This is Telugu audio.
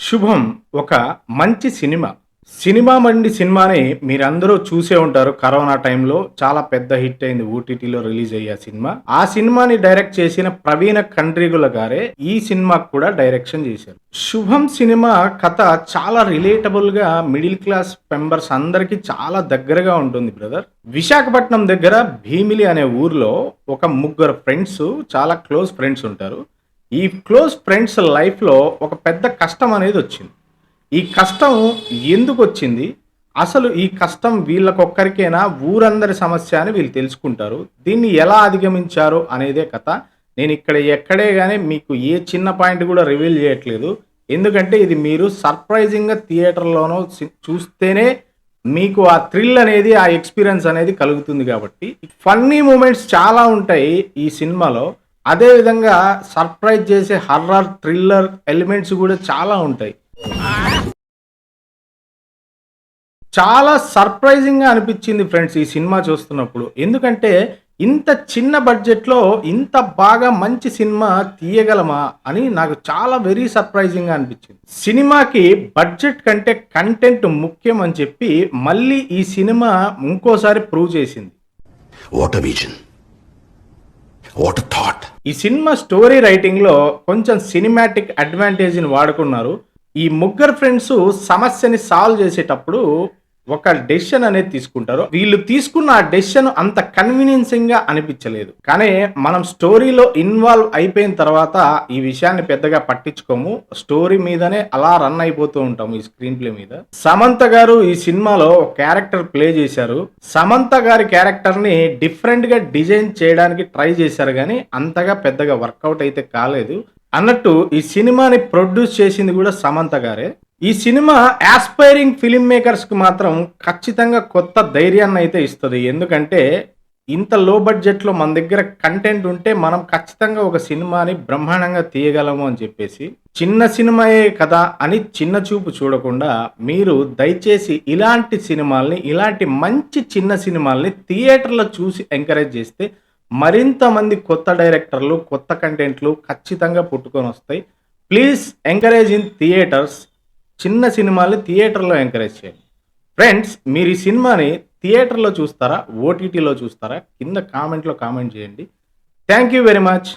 శుభం ఒక మంచి సినిమా. సినిమా మండి సినిమాని మీరందరూ చూసే ఉంటారు. కరోనా టైంలో చాలా పెద్ద హిట్ అయింది. ఓటీటీలో రిలీజ్ అయ్యే సినిమా. ఆ సినిమాని డైరెక్ట్ చేసిన ప్రవీణ కండ్రిగుల గారే ఈ సినిమాకు కూడా డైరెక్షన్ చేశారు. శుభం సినిమా కథ చాలా రిలేటబుల్‌గా మిడిల్ క్లాస్ మెంబర్స్ అందరికి చాలా దగ్గరగా ఉంటుంది బ్రదర్. విశాఖపట్నం దగ్గర భీమిలి అనే ఊర్లో ఒక ముగ్గురు ఫ్రెండ్స్, చాలా క్లోజ్ ఫ్రెండ్స్ ఉంటారు. ఈ క్లోజ్ ఫ్రెండ్స్ లైఫ్‌లో ఒక పెద్ద కష్టం అనేది వచ్చింది. ఈ కష్టం ఎందుకొచ్చింది? అసలు ఈ కష్టం వీళ్ళకొక్కరికేనా? ఊరందరి సమస్య అని వీళ్ళు తెలుసుకుంటారు. దీన్ని ఎలా అధిగమించారు అనేదే కథ. నేనిక్కడ ఎక్కడే గాని మీకు ఏ చిన్న పాయింట్ గూడా రివీల్ జేయట్లేదు. ఎందుకంటే ఇది మీరు సర్ప్రైజింగ్‌గా థియేటర్‌లోనో చూస్తేనే మీకు ఆ థ్రిల్ అనేది, ఆ ఎక్స్‌పీరియన్స్ అనేది కలుగుతుంది గాబట్టి. ఫన్నీ మూమెంట్స్ చాలా ఉంటాయి ఈ సినిమాలో. అదే విధంగా సర్ప్రైజ్ చేసే హర్రర్, థ్రిల్లర్ ఎలిమెంట్స్ గూడా చాలా ఉంటాయి. చాలా సర్ప్రైజింగ్‌గా అనిపిచ్చింది ఫ్రెండ్స్ ఈ సినిమా చూస్తున్నప్పుడు. ఎందుకంటే ఇంత చిన్న బడ్జెట్‌లో ఇంత బాగా మంచి సినిమా తీయగలమా అని నాకు చాలా వెరీ సర్ప్రైజింగ్‌గా అనిపిచ్చింది. సినిమాకి బడ్జెట్ కంటే కంటెంట్ ముఖ్యం అని చెప్పి మళ్ళీ ఈ సినిమా ఇంకోసారి ప్రూవ్ చేసింది. What a vision, what a thought. ఈ సినిమా స్టోరీ రైటింగ్‌లో కొంచెం సినిమాటిక్ అడ్వాంటేజ్‌ని వాడుకున్నారు. ఈ ముగ్గురు ఫ్రెండ్స్ సమస్యని సాల్వ్ చేసేటప్పుడు ఒక డెసిషన్ అనేది తీసుకుంటారు. వీళ్ళు తీసుకున్న ఆ డెసిషన్ అంత కన్వీనియన్సింగ్‌గా అనిపించలేదు. కానీ మనం స్టోరీలో ఇన్వాల్వ్ అయిపోయిన తర్వాత ఈ విషయాన్ని పెద్దగా పట్టించుకోము. స్టోరీ మీదనే అలా రన్ అయిపోతూ ఉంటాము ఈ స్క్రీన్ ప్లే మీద. సమంత గారు ఈ సినిమాలో ఒక క్యారెక్టర్ ప్లే చేశారు. సమంత గారి క్యారెక్టర్‌ని డిఫరెంట్‌గా డిజైన్ చేయడానికి ట్రై చేశారు గానీ అంతగా పెద్దగా వర్కౌట్ అయితే కాలేదు. అన్నట్టు ఈ సినిమాని ప్రొడ్యూస్ చేసింది కూడా సమంత గారే. ఈ సినిమా యాస్పైరింగ్ ఫిల్మ్ మేకర్స్‌కి మాత్రం ఖచ్చితంగా కొత్త ధైర్యాన్ని అయితే ఇస్తది. ఎందుకంటే ఇంత లో బడ్జెట్‌లో మన దగ్గర కంటెంట్ ఉంటే మనం ఖచ్చితంగా ఒక సినిమాని బ్రహ్మాండంగా తీయగలము అని చెప్పేసి. చిన్న సినిమాయే కదా అని చిన్న చూపు చూడకుండా మీరు దయచేసి ఇలాంటి సినిమాల్ని, ఇలాంటి మంచి చిన్న సినిమాల్ని థియేటర్‌లో చూసి ఎంకరేజ్ చేస్తే మరింత మంది కొత్త డైరెక్టర్లు, కొత్త కంటెంట్లు ఖచ్చితంగా పుట్టుకొనొస్తాయి. Please encourage in theatres. చిన్న సినిమాల్ని థియేటర్‌లో ఎంకరేజ్ చేయండి. ఫ్రెండ్స్, మీరు ఈ సినిమాని థియేటర్‌లో చూస్తారా? ఓటీటీలో చూస్తారా? కింద కామెంట్‌లో కామెంట్ చేయండి. Thank you very much.